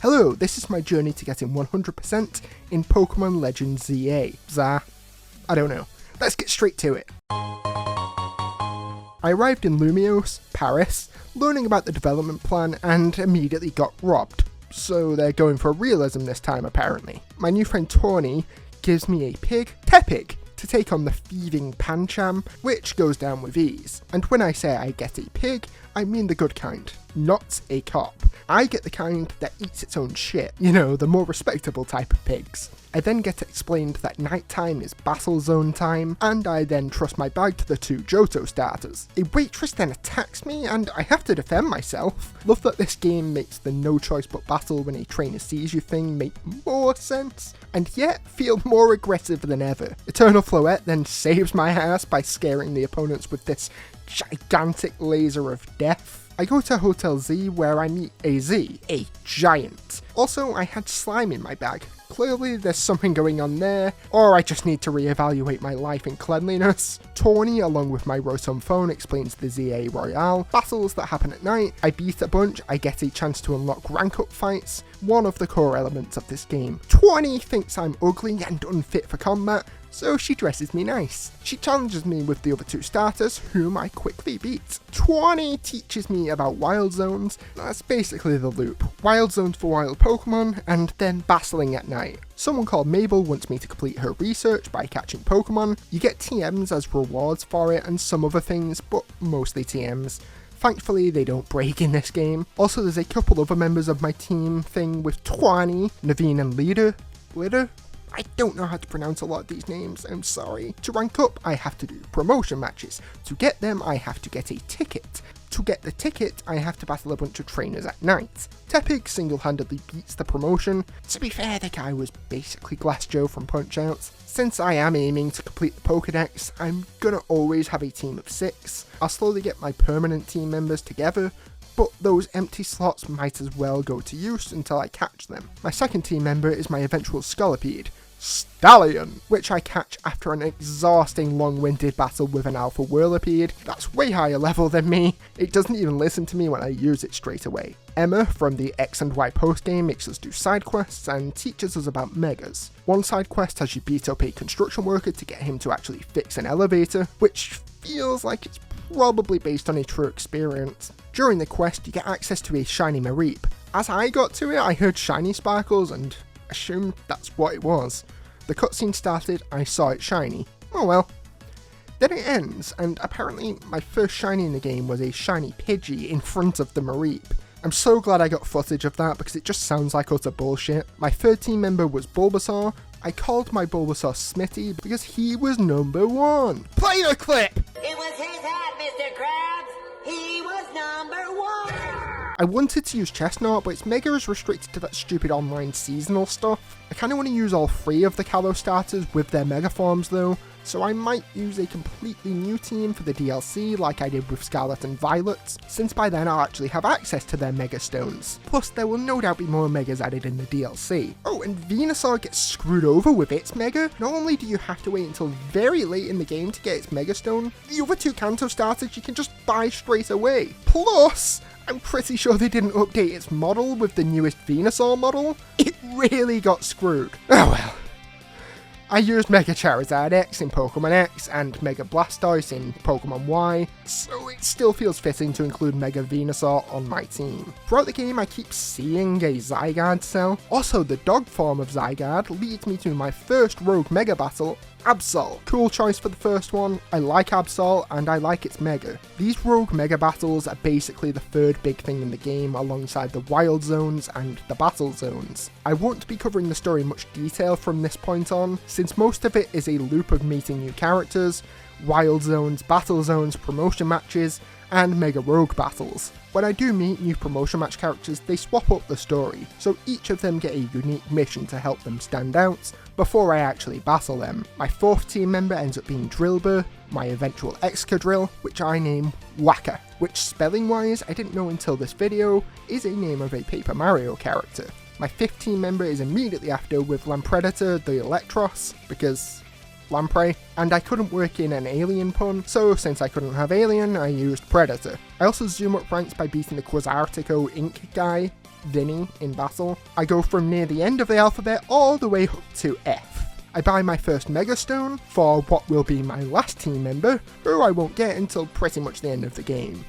Hello, this is my journey to getting 100% in Pokemon Legends ZA. I don't know. Let's get straight to it. I arrived in Lumios, Paris, learning about the development plan and immediately got robbed. So they're going for realism this time apparently. My new friend Tawny gives me a pig, Tepig, to take on the thieving Pancham, which goes down with ease. And when I say I get a pig, I mean the good kind, not a cop. I get the kind that eats its own shit, you know, the more respectable type of pigs. I then get explained that nighttime is battle zone time, and I then trust my bag to the 2 Johto starters. A waitress then attacks me, and I have to defend myself. Love that this game makes the no choice but battle when a trainer sees you thing make more sense, and yet feel more aggressive than ever. Eternal Floette then saves my ass by scaring the opponents with this gigantic laser of death. I go to Hotel Z where I meet AZ, a giant. Also, I had slime in my bag. Clearly there's something going on there, or I just need to reevaluate my life in cleanliness. Tawny, along with my Rotom phone, explains the ZA Royale, battles that happen at night, I beat a bunch, I get a chance to unlock rank up fights, one of the core elements of this game. Tawny thinks I'm ugly and unfit for combat, so she dresses me nice. She challenges me with the other 2 starters, whom I quickly beat. Tawny teaches me about wild zones. That's basically the loop. Wild zones for wild Pokemon, and then battling at night. Someone called Mabel wants me to complete her research by catching Pokemon. You get TMs as rewards for it, and some other things, but mostly TMs. Thankfully, they don't break in this game. Also, there's a couple other members of my team thing with Tawny, Naveen and Litter? I don't know how to pronounce a lot of these names, I'm sorry. To rank up, I have to do promotion matches. To get them, I have to get a ticket. To get the ticket, I have to battle a bunch of trainers at night. Tepig single-handedly beats the promotion. To be fair, the guy was basically Glass Joe from Punch-Out. Since I am aiming to complete the Pokedex, I'm gonna always have a team of 6. I'll slowly get my permanent team members together, but those empty slots might as well go to use until I catch them. My second team member is my eventual Scolipede, Stallion, which I catch after an exhausting long-winded battle with an Alpha Whirlipede that's way higher level than me. It doesn't even listen to me when I use it straight away. Emma from the X and Y postgame makes us do side quests and teaches us about megas. One side quest has you beat up a construction worker to get him to actually fix an elevator, which feels like it's probably based on a true experience. During the quest, you get access to a shiny Mareep. As I got to it, I heard shiny sparkles and assumed that's what it was. The cutscene started, I saw it shiny. Oh well. Then it ends, and apparently my first shiny in the game was a shiny Pidgey in front of the Mareep. I'm so glad I got footage of that because it just sounds like utter bullshit. My third team member was Bulbasaur. I called my Bulbasaur Smitty because he was number 1. Play the clip! It was his hat, Mr. Krabs! He was number 1! I wanted to use Chestnut, but its Mega is restricted to that stupid online seasonal stuff. I kinda want to use all 3 of the Kalos starters with their Mega forms though, so I might use a completely new team for the DLC like I did with Scarlet and Violet, since by then I'll actually have access to their Mega Stones. Plus there will no doubt be more Megas added in the DLC. Oh, and Venusaur gets screwed over with its Mega. Not only do you have to wait until very late in the game to get its Mega Stone, the other 2 Kanto starters you can just buy straight away. Plus, I'm pretty sure they didn't update its model with the newest Venusaur model. It really got screwed. Oh well. I used Mega Charizard X in Pokemon X and Mega Blastoise in Pokemon Y, so it still feels fitting to include Mega Venusaur on my team. Throughout the game I keep seeing a Zygarde cell. Also, the dog form of Zygarde leads me to my first Rogue Mega battle, Absol. Cool choice for the first one. I like Absol and I like its Mega. These Rogue Mega battles are basically the third big thing in the game alongside the Wild Zones and the Battle Zones. I won't be covering the story in much detail from this point on, since most of it is a loop of meeting new characters, Wild Zones, Battle Zones, promotion matches, and Mega Rogue battles. When I do meet new promotion match characters, they swap up the story, so each of them get a unique mission to help them stand out before I actually battle them. My 4th team member ends up being Drillbur, my eventual Excadrill, which I name Waka, which spelling wise I didn't know until this video is a name of a Paper Mario character. My 5th team member is immediately after with Lampredator the Electros, because Lamprey, and I couldn't work in an alien pun, so since I couldn't have alien, I used Predator. I also zoom up ranks by beating the Quasartico Ink guy. Vinny in battle. I go from near the end of the alphabet all the way up to F. I buy my first Mega Stone for what will be my last team member, who I won't get until pretty much the end of the game.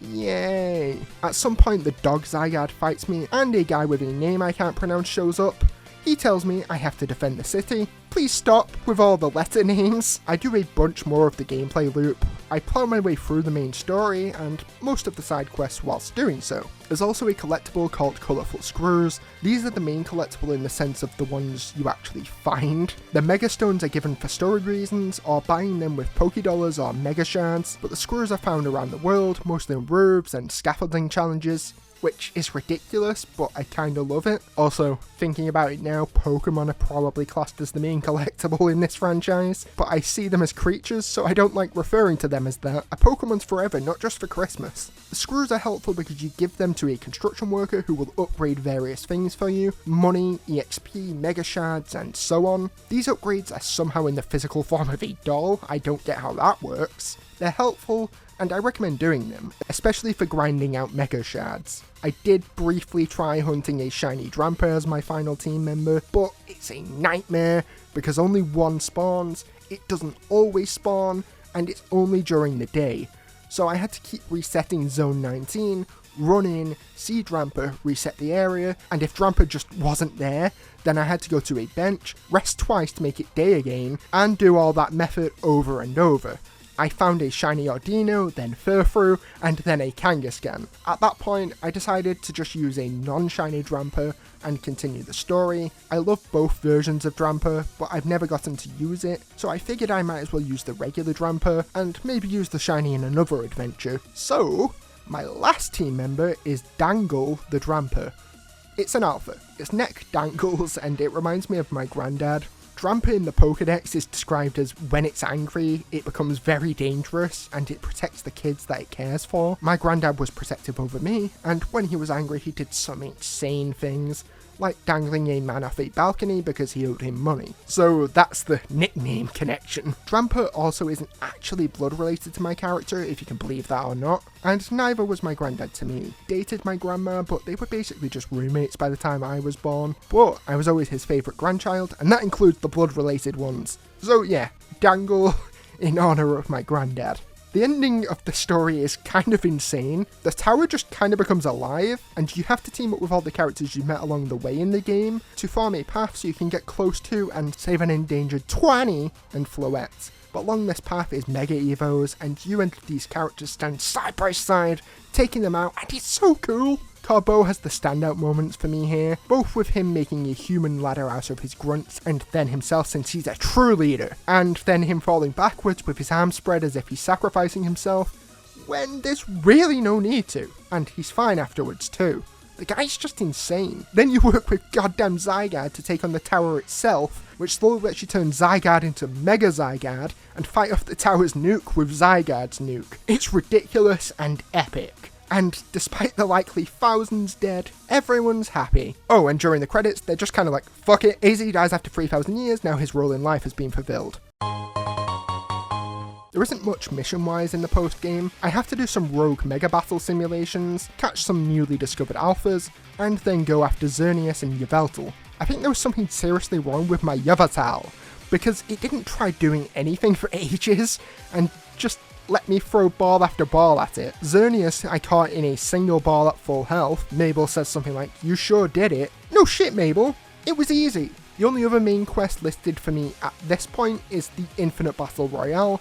Yay! At some point the dog Zygarde fights me and a guy with a name I can't pronounce shows up. He tells me I have to defend the city. Please stop with all the letter names. I do a bunch more of the gameplay loop. I plow my way through the main story and most of the side quests whilst doing so. There's also a collectible called Colourful Screws. These are the main collectible in the sense of the ones you actually find. The Mega Stones are given for story reasons or buying them with Pokédollars or Mega Shards, but the screws are found around the world, mostly in roofs and scaffolding challenges, which is ridiculous, but I kinda love it. Also, thinking about it now, Pokemon are probably classed as the main collectible in this franchise, but I see them as creatures, so I don't like referring to them as that. A Pokemon's forever, not just for Christmas. The screws are helpful because you give them to a construction worker who will upgrade various things for you: money, EXP, Mega Shards, and so on. These upgrades are somehow in the physical form of a doll. I don't get how that works. They're helpful, and I recommend doing them, especially for grinding out Mega Shards. I did briefly try hunting a shiny Drampa as my final team member, but it's a nightmare because only one spawns, it doesn't always spawn, and it's only during the day. So I had to keep resetting Zone 19, run in, see Drampa, reset the area, and if Drampa just wasn't there, then I had to go to a bench, rest twice to make it day again, and do all that method over and over. I found a shiny Audino, then Furfrou, and then a Kangaskhan. At that point, I decided to just use a non-shiny Drampa and continue the story. I love both versions of Drampa, but I've never gotten to use it, so I figured I might as well use the regular Drampa, and maybe use the shiny in another adventure. So, my last team member is Dangle the Drampa. It's an alpha, its neck dangles, and it reminds me of my granddad. Drampa in the Pokédex is described as when it's angry, it becomes very dangerous and it protects the kids that it cares for. My granddad was protective over me, and when he was angry he did some insane things, like dangling a man off a balcony because he owed him money. So that's the nickname connection. Drampa also isn't actually blood related to my character, if you can believe that or not, and neither was my granddad to me. Dated my grandma, but they were basically just roommates by the time I was born. But I was always his favourite grandchild, and that includes the blood related ones. So yeah, Dangle in honour of my granddad. The ending of the story is kind of insane. The tower just kind of becomes alive, and you have to team up with all the characters you met along the way in the game to form a path so you can get close to and save an endangered Twanny and Floette. But along this path is Mega Evos, and you and these characters stand side by side, taking them out, and it's so cool! Carpal has the standout moments for me here, both with him making a human ladder out of his grunts, and then himself since he's a true leader, and then him falling backwards with his arms spread as if he's sacrificing himself, when there's really no need to, and he's fine afterwards too. The guy's just insane. Then you work with goddamn Zygarde to take on the tower itself, which slowly lets you turn Zygarde into Mega Zygarde, and fight off the tower's nuke with Zygarde's nuke. It's ridiculous and epic. And despite the likely thousands dead, everyone's happy. Oh, and during the credits, they're just kind of like, fuck it, AZ dies after 3,000 years, now his role in life has been fulfilled. There isn't much mission-wise in the post-game. I have to do some rogue mega battle simulations, catch some newly discovered alphas, and then go after Xerneas and Yveltal. I think there was something seriously wrong with my Yveltal, because it didn't try doing anything for ages, and just let me throw ball after ball at it. Xerneas I caught in a single ball at full health. Mabel says something like, "You sure did it." No shit, Mabel. It was easy. The only other main quest listed for me at this point is the Infinite Battle Royale,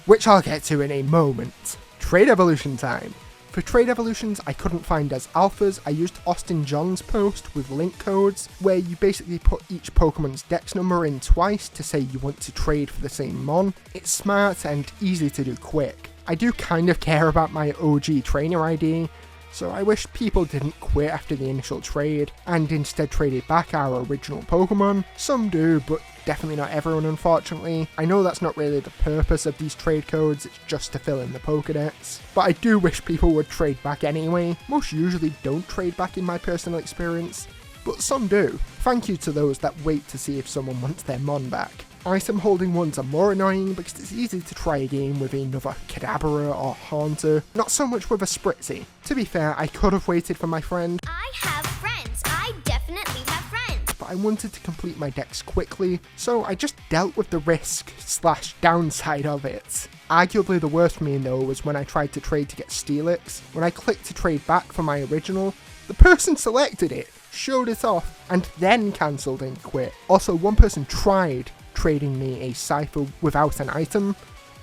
which I'll get to in a moment. Trade evolution time. For trade evolutions I couldn't find as alphas, I used Austin John's post with link codes, where you basically put each Pokemon's dex number in twice to say you want to trade for the same mon. It's smart and easy to do quick. I do kind of care about my OG trainer ID, so I wish people didn't quit after the initial trade, and instead traded back our original Pokemon. Some do, but definitely not everyone unfortunately. I know that's not really the purpose of these trade codes, it's just to fill in the Pokedex. But I do wish people would trade back anyway. Most usually don't trade back in my personal experience, but some do. Thank you to those that wait to see if someone wants their mon back. Item holding ones are more annoying because it's easy to try a game with another Kadabra or Haunter, not so much with a Spritzy. To be fair, I could have waited for my friend. I I have friends. I definitely have friends. But I wanted to complete my decks quickly, so I just dealt with the risk/downside of it. Arguably the worst for me though was when I tried to trade to get Steelix. When I clicked to trade back for my original, the person selected it, showed it off, and then cancelled and quit. Also, one person tried trading me a Cypher without an item.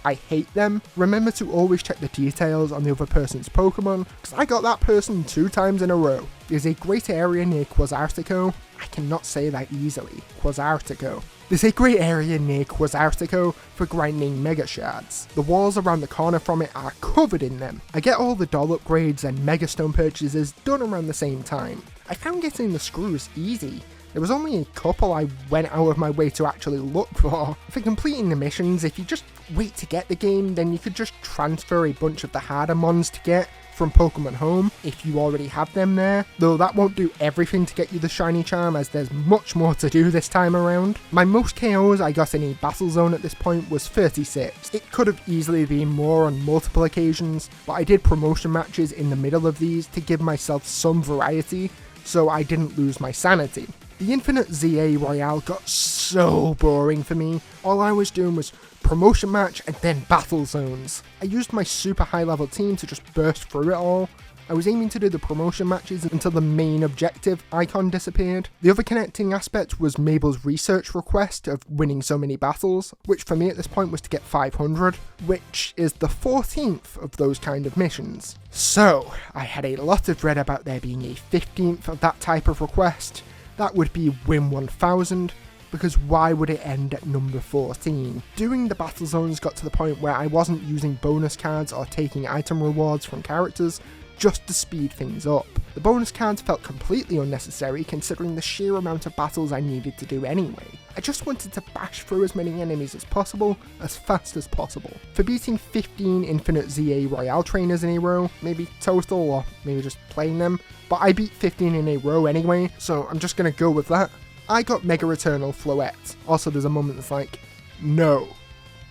I hate them. Remember to always check the details on the other person's Pokemon, because I got that person 2 times in a row. There's a great area near Quasartico. I cannot say that easily. Quasartico. There's a great area near Quasartico for grinding Mega Shards. The walls around the corner from it are covered in them. I get all the doll upgrades and Mega Stone purchases done around the same time. I found getting the screws easy. There was only a couple I went out of my way to actually look for. For completing the missions, if you just wait to get the game, then you could just transfer a bunch of the harder mons to get from Pokemon Home if you already have them there, though that won't do everything to get you the shiny charm as there's much more to do this time around. My most KOs I got in a battle zone at this point was 36. It could have easily been more on multiple occasions, but I did promotion matches in the middle of these to give myself some variety, so I didn't lose my sanity. The Infinite ZA Royale got so boring for me. All I was doing was promotion match and then battle zones. I used my super high level team to just burst through it all. I was aiming to do the promotion matches until the main objective icon disappeared. The other connecting aspect was Mabel's research request of winning so many battles, which for me at this point was to get 500, which is the 14th of those kind of missions. So, I had a lot of dread about there being a 15th of that type of request. That would be Win 1000, because why would it end at number 14? Doing the battle zones got to the point where I wasn't using bonus cards or taking item rewards from characters just to speed things up. The bonus cards felt completely unnecessary considering the sheer amount of battles I needed to do anyway. I just wanted to bash through as many enemies as possible, as fast as possible. For beating 15 Infinite ZA Royale trainers in a row, maybe total or maybe just playing them, but I beat 15 in a row anyway, so I'm just gonna go with that. I got Mega Eternal Floette. Also there's a moment that's like, no,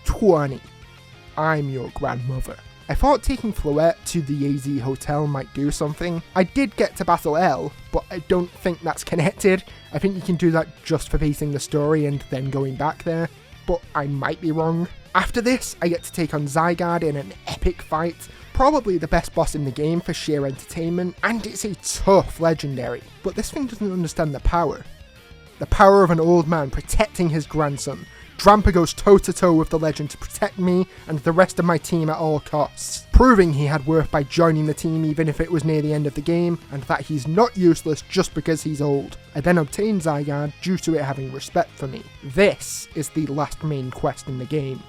20, I'm your grandmother. I thought taking Floette to the AZ Hotel might do something. I did get to Battle L, but I don't think that's connected. I think you can do that just for beating the story and then going back there, but I might be wrong. After this, I get to take on Zygarde in an epic fight. Probably the best boss in the game for sheer entertainment, and it's a tough legendary. But this thing doesn't understand the power. The power of an old man protecting his grandson. Drampa goes toe-to-toe with the legend to protect me and the rest of my team at all costs, proving he had worth by joining the team even if it was near the end of the game, and that he's not useless just because he's old. I then obtain Zygarde due to it having respect for me. This is the last main quest in the game.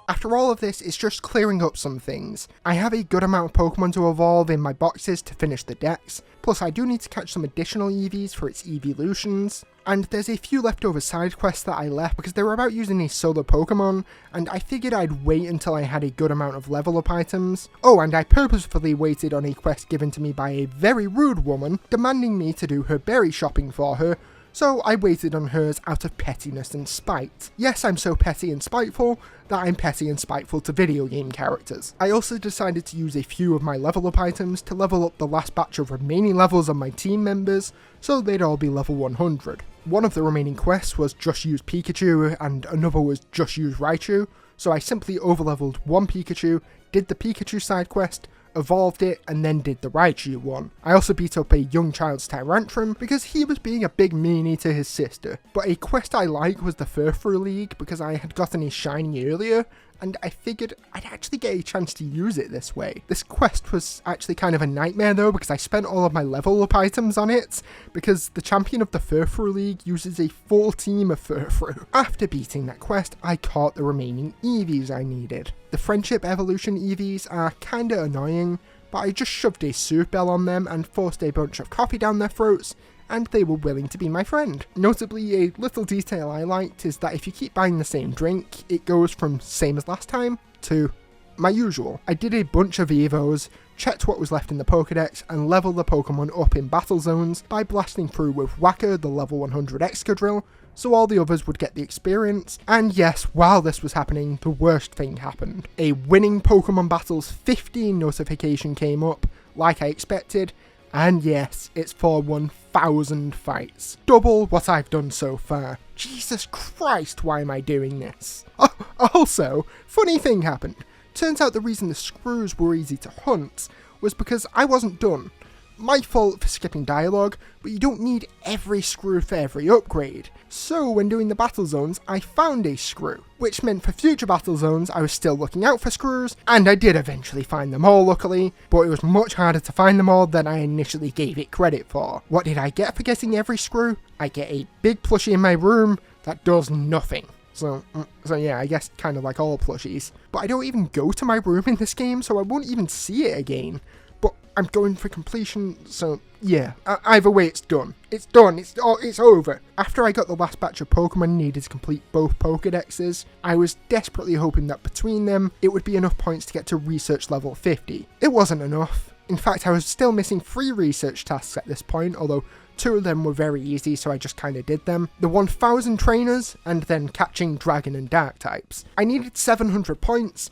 After all of this, it's just clearing up some things. I have a good amount of Pokemon to evolve in my boxes to finish the decks, plus I do need to catch some additional EVs for its evolutions, and there's a few leftover side quests that I left because they were about using a solo Pokemon, and I figured I'd wait until I had a good amount of level up items. Oh, and I purposefully waited on a quest given to me by a very rude woman, demanding me to do her berry shopping for her, so I waited on hers out of pettiness and spite. Yes, I'm so petty and spiteful that I'm petty and spiteful to video game characters. I also decided to use a few of my level up items to level up the last batch of remaining levels on my team members, so they'd all be level 100. One of the remaining quests was just use Pikachu and another was just use Raichu, so I simply overleveled one Pikachu, did the Pikachu side quest, evolved it, and then did the Raichu one. I also beat up a young child's Tyrantrum because he was being a big meanie to his sister. But a quest I like was the Furfrou League because I had gotten a shiny earlier, and I figured I'd actually get a chance to use it this way. This quest was actually kind of a nightmare though because I spent all of my level up items on it because the champion of the Furfrou League uses a full team of Furfrou. After beating that quest, I caught the remaining EVs I needed. The Friendship Evolution EVs are kinda annoying, but I just shoved a soup bell on them and forced a bunch of coffee down their throats, and they were willing to be my friend. Notably, a little detail I liked is that if you keep buying the same drink, it goes from same as last time to my usual. I did a bunch of Evos, checked what was left in the Pokedex, and leveled the Pokemon up in battle zones by blasting through with Whacker, the level 100 Excadrill, so all the others would get the experience. And yes, while this was happening, the worst thing happened. A winning Pokemon Battles 15 notification came up, like I expected, And yes, it's for 1,000 fights. Double what I've done so far. Jesus Christ, why am I doing this? Oh, also, funny thing happened. Turns out the reason the screws were easy to hunt was because I wasn't done. My fault for skipping dialogue, but you don't need every screw for every upgrade. So when doing the battle zones, I found a screw, which meant for future battle zones I was still looking out for screws, and I did eventually find them all luckily, but it was much harder to find them all than I initially gave it credit for. What did I get for getting every screw? I get a big plushie in my room that does nothing. So yeah, I guess kind of like all plushies. But I don't even go to my room in this game, so I won't even see it again. But I'm going for completion, so yeah, either way it's done. It's done, it's over. After I got the last batch of Pokemon needed to complete both Pokedexes, I was desperately hoping that between them, it would be enough points to get to research level 50. It wasn't enough. In fact, I was still missing 3 research tasks at this point, although 2 of them were very easy, so I just kinda did them. The 1,000 trainers, and then catching Dragon and Dark types. I needed 700 points,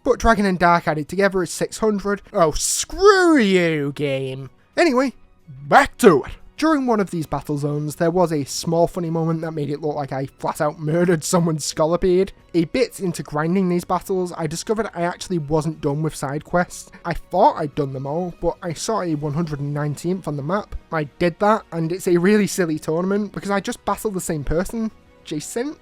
but Dragon and Dark added together is 600. Oh, screw you, game. Anyway, back to it. During one of these battle zones, there was a small funny moment that made it look like I flat out murdered someone's Scolipede. A bit into grinding these battles, I discovered I actually wasn't done with side quests. I thought I'd done them all, but I saw a 119th on the map. I did that, and it's a really silly tournament because I just battled the same person, Jacinth?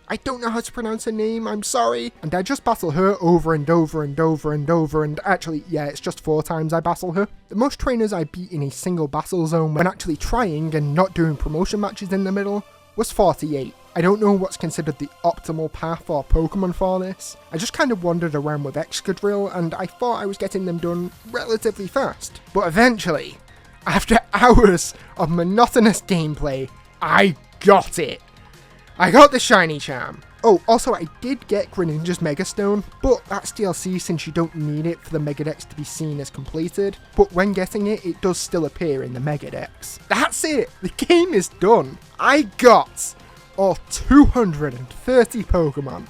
I don't know how to pronounce her name, I'm sorry. And I just battle her over and over and over and over, and actually, yeah, it's just 4 times I battle her. The most trainers I beat in a single battle zone when actually trying and not doing promotion matches in the middle was 48. I don't know what's considered the optimal path or Pokemon for this. I just kind of wandered around with Excadrill, and I thought I was getting them done relatively fast. But eventually, after hours of monotonous gameplay, I got it. I got the shiny charm. Oh, also I did get Greninja's Megastone, but that's DLC since you don't need it for the Megadex to be seen as completed. But when getting it, it does still appear in the Megadex. That's it! The game is done! I got all 230 Pokemon.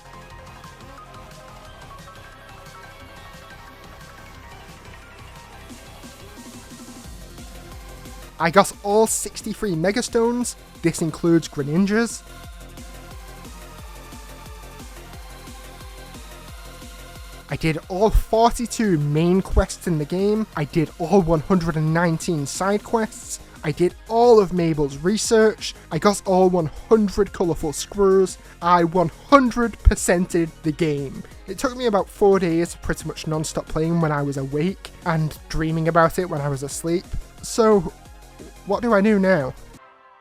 I got all 63 Megastones. This includes Greninja's. I did all 42 main quests in the game, I did all 119 side quests, I did all of Mabel's research, I got all 100 colourful screws, I 100%ed the game. It took me about 4 days of pretty much non-stop playing when I was awake, and dreaming about it when I was asleep. So, what do I do now?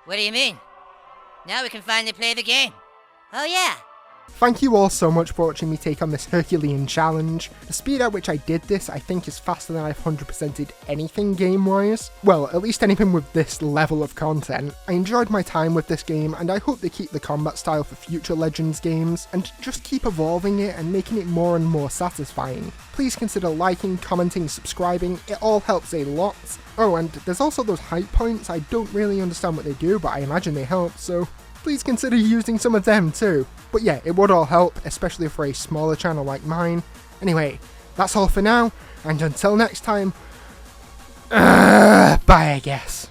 What do you mean? Now we can finally play the game. Oh yeah. Thank you all so much for watching me take on this Herculean challenge. The speed at which I did this I think is faster than I've 100%ed anything game-wise. Well, at least anything with this level of content. I enjoyed my time with this game, and I hope they keep the combat style for future Legends games, and just keep evolving it and making it more and more satisfying. Please consider liking, commenting, subscribing, it all helps a lot. Oh, and there's also those hype points. I don't really understand what they do, but I imagine they help, so please consider using some of them too. But yeah, it would all help, especially for a smaller channel like mine. Anyway, that's all for now, and until next time, bye I guess.